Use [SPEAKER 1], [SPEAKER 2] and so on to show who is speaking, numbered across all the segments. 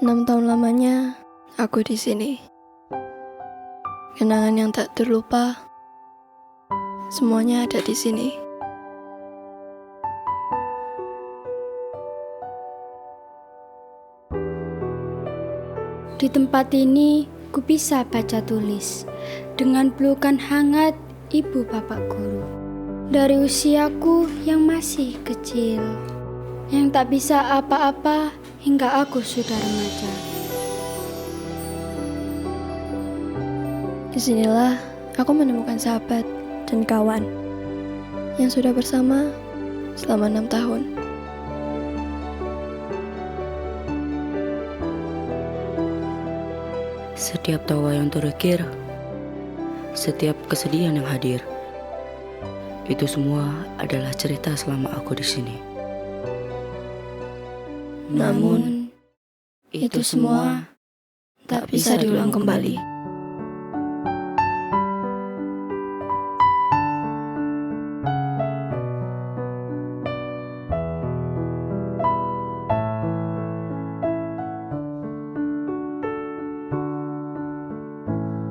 [SPEAKER 1] 6 tahun lamanya aku di sini. Kenangan yang tak terlupa, semuanya ada di sini.
[SPEAKER 2] Di tempat ini, ku bisa baca tulis dengan pelukan hangat ibu bapak guru. Dari usiaku yang masih kecil, yang tak bisa apa-apa hingga aku sudah remaja.
[SPEAKER 1] Disinilah aku menemukan sahabat dan kawan yang sudah bersama selama 6 tahun.
[SPEAKER 3] Setiap tawa yang terukir, setiap kesedihan yang hadir, itu semua adalah cerita selama aku di sini.
[SPEAKER 1] Namun, itu semua tak bisa diulang kembali.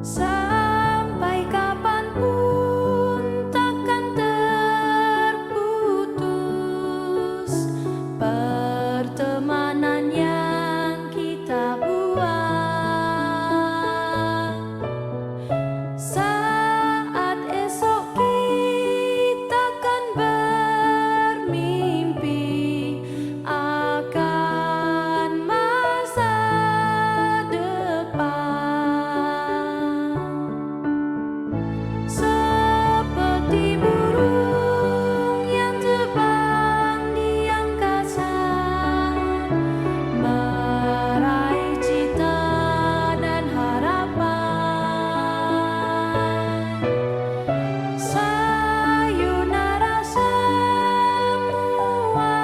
[SPEAKER 4] Sampai kapanpun takkan terputus pertemanan yang kita buat. Saat esok kita kan bermimpi akan masa depan. Seperti burung yang terbang di angkasa, meraih cita dan harapan. Sayonara semua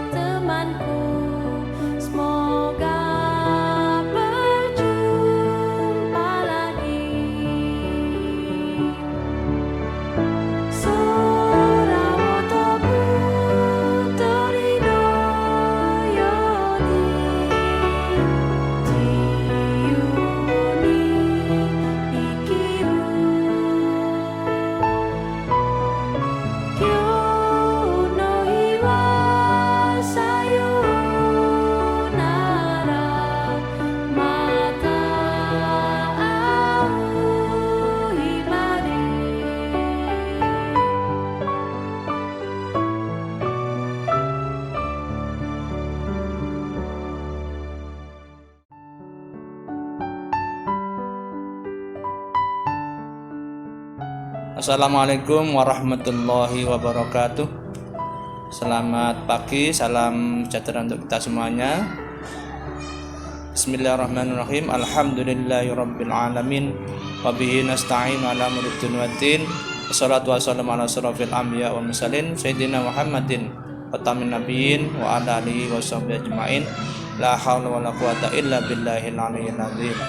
[SPEAKER 4] temanku, semoga berjumpa lagi. Sorawotobu torido yoni Chiyuni ikiru Kyo no iwa sayonara mata hibari.
[SPEAKER 5] Assalamualaikum warahmatullahi wabarakatuh. Selamat pagi, salam sejahtera untuk kita semuanya. Bismillahirrahmanirrahim. Alhamdulillahirabbil alamin. Wa bihi nasta'in ala umuri dunya waddin. Wassalatu wassalamu ala asyrofil anbiya wal mursalin sayyidina Muhammadin khatamin nabiyyin wa ala alihi washabbihi ajmain. La haula wala quwata illa billahil aliyyil azim.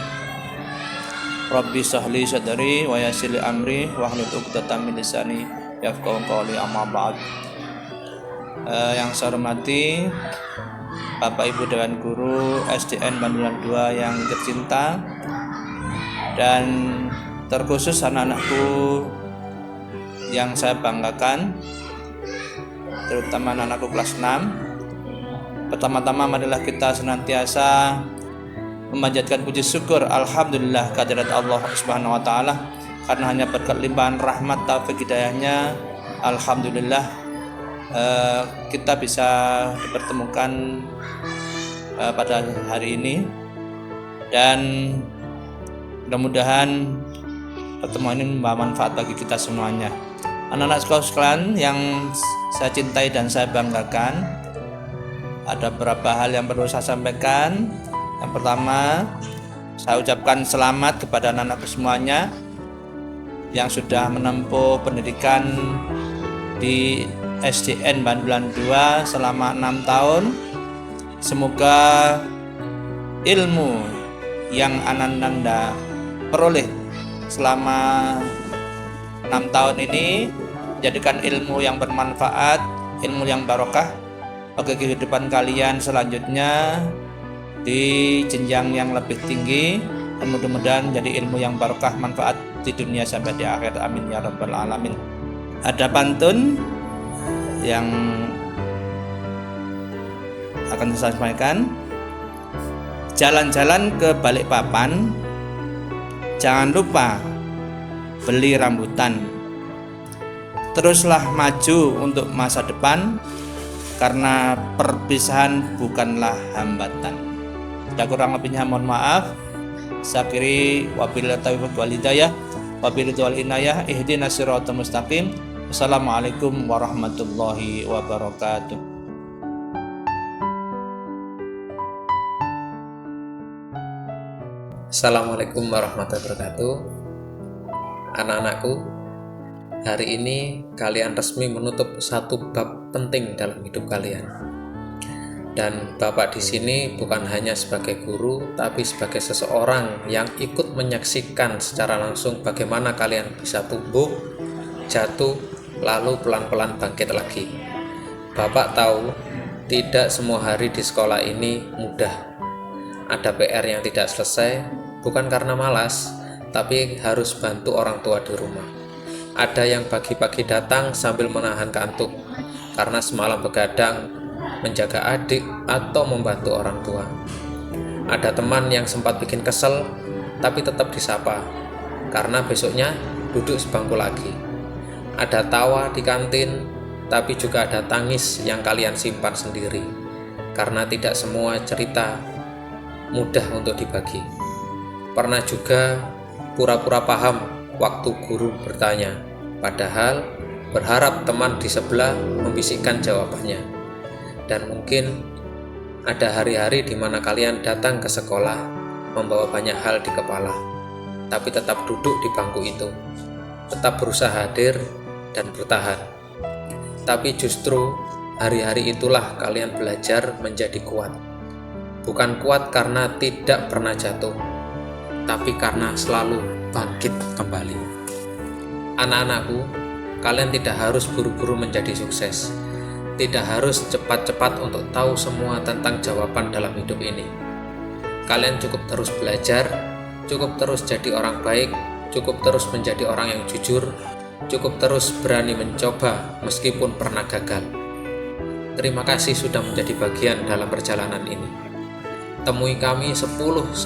[SPEAKER 5] Rabbi sahli sadri wa yassir li amri wa hlul 'uqdatam min lisani yafqahu qawli, amma ba'd. Yang saya hormati Bapak Ibu Dewan Guru SDN Bandulan 2 yang tercinta, dan terkhusus anak-anakku yang saya banggakan, terutama anak-anakku kelas 6. Pertama-tama marilah kita senantiasa memanjatkan puji syukur alhamdulillah kehadirat Allah Subhanahu wa taala, karena hanya berkat limpahan rahmat taufik hidayahnya alhamdulillah kita bisa dipertemukan pada hari ini, dan mudah-mudahan pertemuan ini membawa manfaat bagi kita semuanya. Anak-anak sekalian yang saya cintai dan saya banggakan, ada beberapa hal yang perlu saya sampaikan. Yang pertama, saya ucapkan selamat kepada anak-anakku semuanya yang sudah menempuh pendidikan di SDN Bandulan 2 selama 6 tahun. Semoga ilmu yang anak-anak peroleh selama 6 tahun ini jadikan ilmu yang bermanfaat, ilmu yang barokah bagi kehidupan kalian selanjutnya, di jenjang yang lebih tinggi, dan mudah-mudahan jadi ilmu yang barokah, manfaat di dunia sampai di akhir. Amin ya rabbal alamin. Ada pantun yang akan saya sampaikan. Jalan-jalan ke Balikpapan, jangan lupa beli rambutan. Teruslah maju untuk masa depan, karena perpisahan bukanlah hambatan. Tidak kurang lebihnya mohon maaf. Sakiri wabillahi taufiq wal hidayah, wabillahi wal inayah, ihdinas siratal mustaqim. Wassalamualaikum warahmatullahi wabarakatuh.
[SPEAKER 6] Assalamualaikum warahmatullahi wabarakatuh. Anak-anakku, hari ini kalian resmi menutup satu bab penting dalam hidup kalian. Dan Bapak di sini bukan hanya sebagai guru, tapi sebagai seseorang yang ikut menyaksikan secara langsung bagaimana kalian bisa tumbuh, jatuh, lalu pelan-pelan bangkit lagi. Bapak tahu tidak semua hari di sekolah ini mudah. Ada PR yang tidak selesai, bukan karena malas, tapi harus bantu orang tua di rumah. Ada yang pagi-pagi datang sambil menahan kantuk, karena semalam begadang, menjaga adik, atau membantu orang tua. Ada teman yang sempat bikin kesel, tapi tetap disapa, karena besoknya duduk sebangku lagi. Ada tawa di kantin, tapi juga ada tangis yang kalian simpan sendiri, karena tidak semua cerita mudah untuk dibagi. Pernah juga pura-pura paham waktu guru bertanya, padahal berharap teman di sebelah membisikkan jawabannya. Dan mungkin ada hari-hari di mana kalian datang ke sekolah membawa banyak hal di kepala, tapi tetap duduk di bangku itu, tetap berusaha hadir dan bertahan. Tapi justru hari-hari itulah kalian belajar menjadi kuat. Bukan kuat karena tidak pernah jatuh, tapi karena selalu bangkit kembali. Anak-anakku, kalian tidak harus buru-buru menjadi sukses. Tidak harus cepat-cepat untuk tahu semua tentang jawaban dalam hidup ini. Kalian cukup terus belajar, cukup terus jadi orang baik, cukup terus menjadi orang yang jujur, cukup terus berani mencoba meskipun pernah gagal. Terima kasih sudah menjadi bagian dalam perjalanan ini. Temui kami 10-15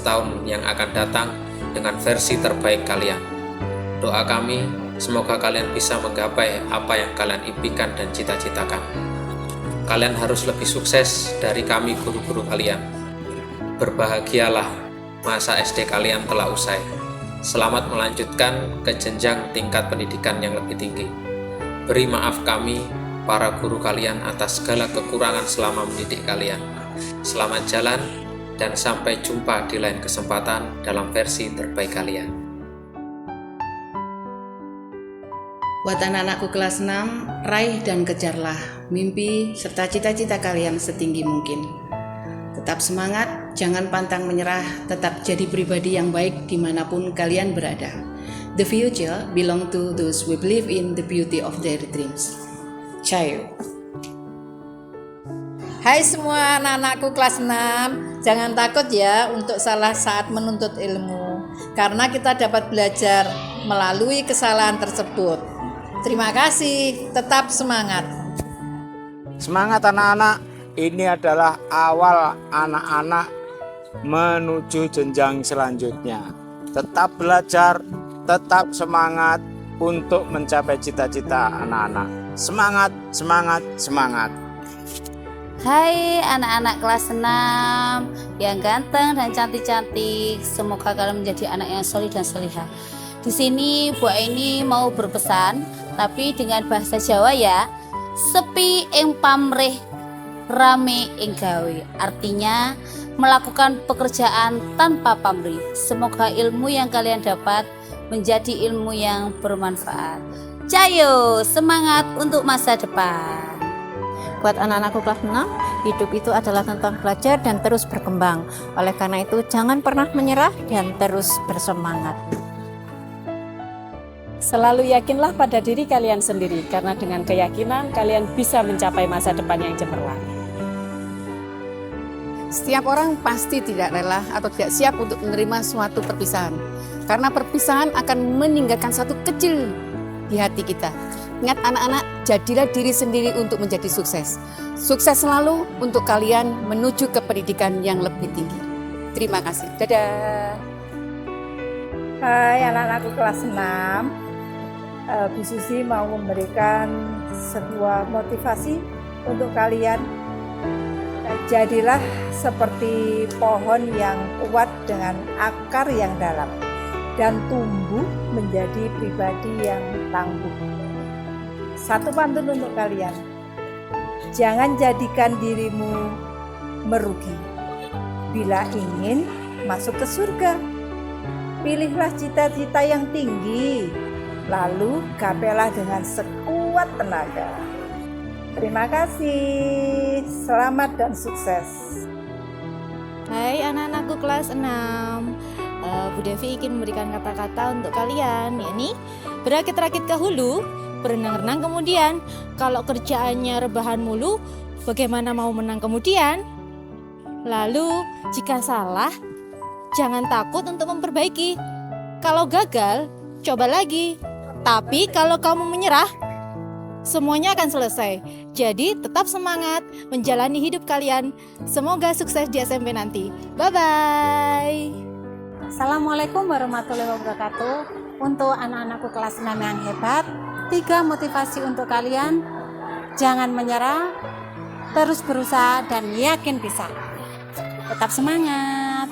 [SPEAKER 6] tahun yang akan datang dengan versi terbaik kalian. Doa kami, semoga kalian bisa menggapai apa yang kalian impikan dan cita-citakan. Kalian harus lebih sukses dari kami guru-guru kalian. Berbahagialah, masa SD kalian telah usai. Selamat melanjutkan ke jenjang tingkat pendidikan yang lebih tinggi. Beri maaf kami, para guru kalian, atas segala kekurangan selama mendidik kalian. Selamat jalan dan sampai jumpa di lain kesempatan dalam versi terbaik kalian.
[SPEAKER 7] Buat anak-anakku kelas 6, raih dan kejarlah mimpi serta cita-cita kalian setinggi mungkin. Tetap semangat, jangan pantang menyerah, tetap jadi pribadi yang baik dimanapun kalian berada. The future belong to those who believe in the beauty of their dreams. Cayo.
[SPEAKER 8] Hai semua anak-anakku kelas 6, jangan takut ya untuk salah saat menuntut ilmu, karena kita dapat belajar melalui kesalahan tersebut. Terima kasih, tetap semangat.
[SPEAKER 9] Semangat anak-anak, ini adalah awal anak-anak menuju jenjang selanjutnya. Tetap belajar, tetap semangat untuk mencapai cita-cita anak-anak. Semangat, semangat, semangat.
[SPEAKER 10] Hai anak-anak kelas 6 yang ganteng dan cantik-cantik, semoga kalian menjadi anak yang solih dan solihah. Di sini Bu Aini mau berpesan, tapi dengan bahasa Jawa ya. Sepi ing pamrih, rame ing gawe. Artinya melakukan pekerjaan tanpa pamrih. Semoga ilmu yang kalian dapat menjadi ilmu yang bermanfaat. Cayo, semangat untuk masa depan.
[SPEAKER 11] Buat anak-anakku kelas 6, hidup itu adalah tentang belajar dan terus berkembang. Oleh karena itu, jangan pernah menyerah dan terus bersemangat.
[SPEAKER 12] Selalu yakinlah pada diri kalian sendiri, karena dengan keyakinan kalian bisa mencapai masa depan yang cemerlang.
[SPEAKER 13] Setiap orang pasti tidak rela atau tidak siap untuk menerima suatu perpisahan. Karena perpisahan akan meninggalkan satu kecil di hati kita. Ingat anak-anak, jadilah diri sendiri untuk menjadi sukses. Sukses selalu untuk kalian menuju ke pendidikan yang lebih tinggi. Terima kasih. Dadah.
[SPEAKER 14] Hai anak-anakku kelas 6. Bu Susi mau memberikan sebuah motivasi untuk kalian. Jadilah seperti pohon yang kuat dengan akar yang dalam dan tumbuh menjadi pribadi yang tangguh. Satu pantun untuk kalian. Jangan jadikan dirimu merugi. Bila ingin masuk ke surga, pilihlah cita-cita yang tinggi, lalu gapailah dengan sekuat tenaga. Terima kasih, selamat dan sukses.
[SPEAKER 15] Hai anak-anakku kelas 6. Bu Devi ingin memberikan kata-kata untuk kalian, yakni berakit-rakit ke hulu, berenang-renang kemudian. Kalau kerjaannya rebahan mulu, bagaimana mau menang kemudian? Lalu jika salah, jangan takut untuk memperbaiki. Kalau gagal, coba lagi. Tapi kalau kamu menyerah, semuanya akan selesai. Jadi tetap semangat menjalani hidup kalian. Semoga sukses di SMP nanti. Bye-bye.
[SPEAKER 11] Assalamualaikum warahmatullahi wabarakatuh. Untuk anak-anakku kelas 6 yang hebat, 3 motivasi untuk kalian. Jangan menyerah, terus berusaha dan yakin bisa. Tetap semangat.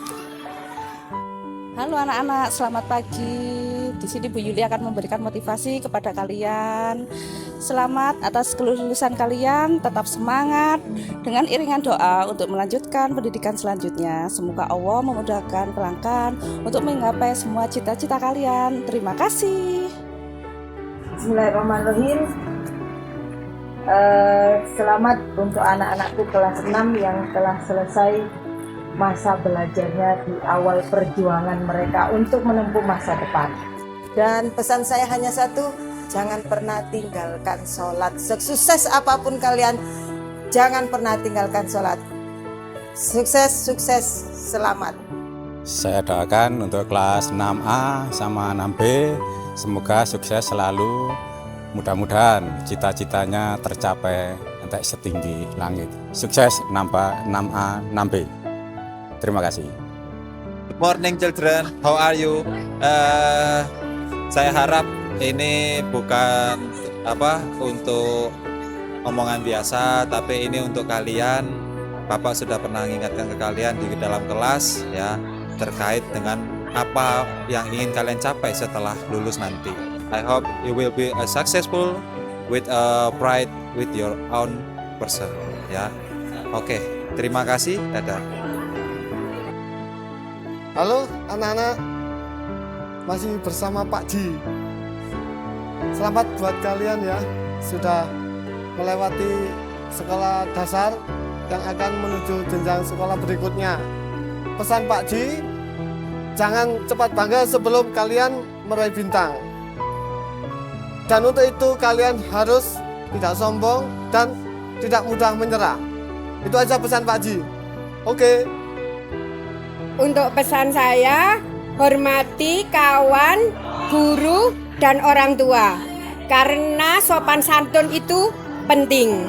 [SPEAKER 16] Halo anak-anak, selamat pagi. Di sini Bu Yuli akan memberikan motivasi kepada kalian. Selamat atas kelulusan kalian, tetap semangat dengan iringan doa untuk melanjutkan pendidikan selanjutnya. Semoga Allah memudahkan pelanggan untuk menggapai semua cita-cita kalian. Terima kasih.
[SPEAKER 14] Bismillahirrahmanirrahim. Selamat untuk anak-anakku kelas 6 yang telah selesai masa belajarnya di awal perjuangan mereka untuk menempuh masa depan. Dan pesan saya hanya satu, jangan pernah tinggalkan sholat. Sukses apapun kalian, jangan pernah tinggalkan sholat. Sukses, sukses, selamat.
[SPEAKER 17] Saya doakan untuk kelas 6A sama 6B, semoga sukses selalu. Mudah-mudahan cita-citanya tercapai nanti setinggi langit. Sukses 6A, 6B. Terima kasih.
[SPEAKER 18] Good morning children, how are you? Saya harap ini bukan untuk omongan biasa, tapi ini untuk kalian. Bapak sudah pernah mengingatkan ke kalian di dalam kelas ya, terkait dengan apa yang ingin kalian capai setelah lulus nanti. I hope you will be successful with pride with your own person ya. Oke, terima kasih. Dadah.
[SPEAKER 19] Halo anak-anak, masih bersama Pak Ji. Selamat buat kalian ya, sudah melewati sekolah dasar yang akan menuju jenjang sekolah berikutnya. Pesan Pak Ji, jangan cepat bangga sebelum kalian meraih bintang. Dan untuk itu kalian harus tidak sombong dan tidak mudah menyerah. Itu aja pesan Pak Ji. Oke.
[SPEAKER 20] Untuk pesan saya, hormati kawan, guru, dan orang tua. Karena sopan santun itu penting.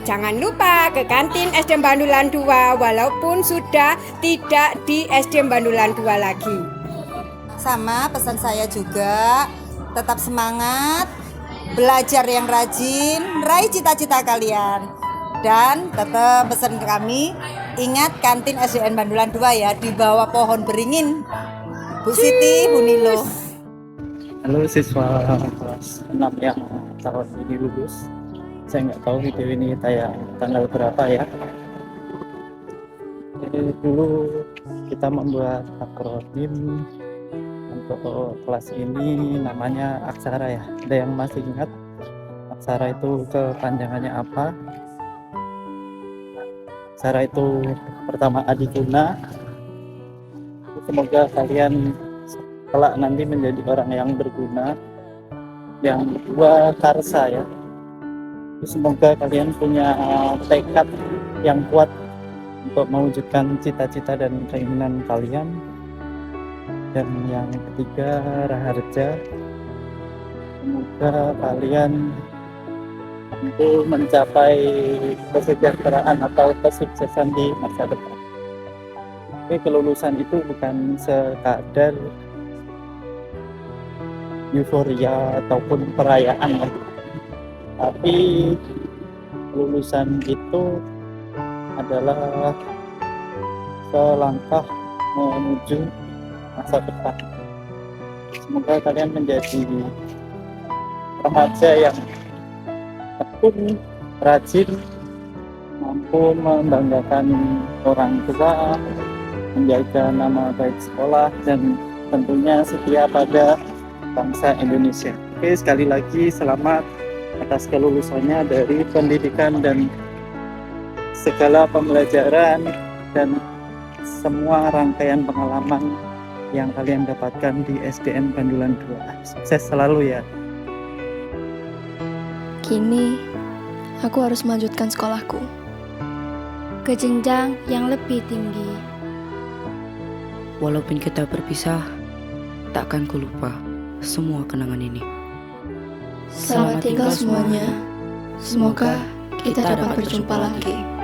[SPEAKER 20] Jangan lupa ke kantin SD Bandulan 2 walaupun sudah tidak di SD Bandulan 2 lagi.
[SPEAKER 21] Sama pesan saya juga, tetap semangat, belajar yang rajin, raih cita-cita kalian. Dan tetap pesan kami, ingat kantin SDN Bandulan 2 ya, di bawah pohon beringin. Bu Siti, Bu Nilo.
[SPEAKER 22] Halo siswa kelas 6 yang tahun ini lulus. Saya nggak tahu video ini tayang tanggal berapa ya. Jadi dulu kita membuat akronim untuk kelas ini, namanya Aksara ya. Ada yang masih ingat Aksara itu kepanjangannya apa? Aksara itu pertama adikuna. Semoga kalian kelak nanti menjadi orang yang berguna, yang dua karsa ya. Semoga kalian punya tekad yang kuat untuk mewujudkan cita-cita dan keinginan kalian. Dan yang ketiga, Raharja, semoga kalian mampu mencapai kesejahteraan atau kesuksesan di masa depan. Tapi kelulusan itu bukan sekadar euforia ataupun perayaan, tapi kelulusan itu adalah selangkah menuju masa depan. Semoga kalian menjadi remaja yang tekun, rajin, mampu membanggakan orang tua, menjaga nama baik sekolah, dan tentunya setia pada bangsa Indonesia. Oke, sekali lagi selamat atas kelulusannya dari pendidikan dan segala pembelajaran dan semua rangkaian pengalaman yang kalian dapatkan di SDN Bandulan 2. Sukses selalu ya.
[SPEAKER 1] Kini, aku harus melanjutkan sekolahku
[SPEAKER 2] ke jenjang yang lebih tinggi.
[SPEAKER 3] Walaupun kita berpisah, takkan kulupa semua kenangan ini.
[SPEAKER 1] Selamat tinggal semuanya. Semoga kita dapat berjumpa lagi.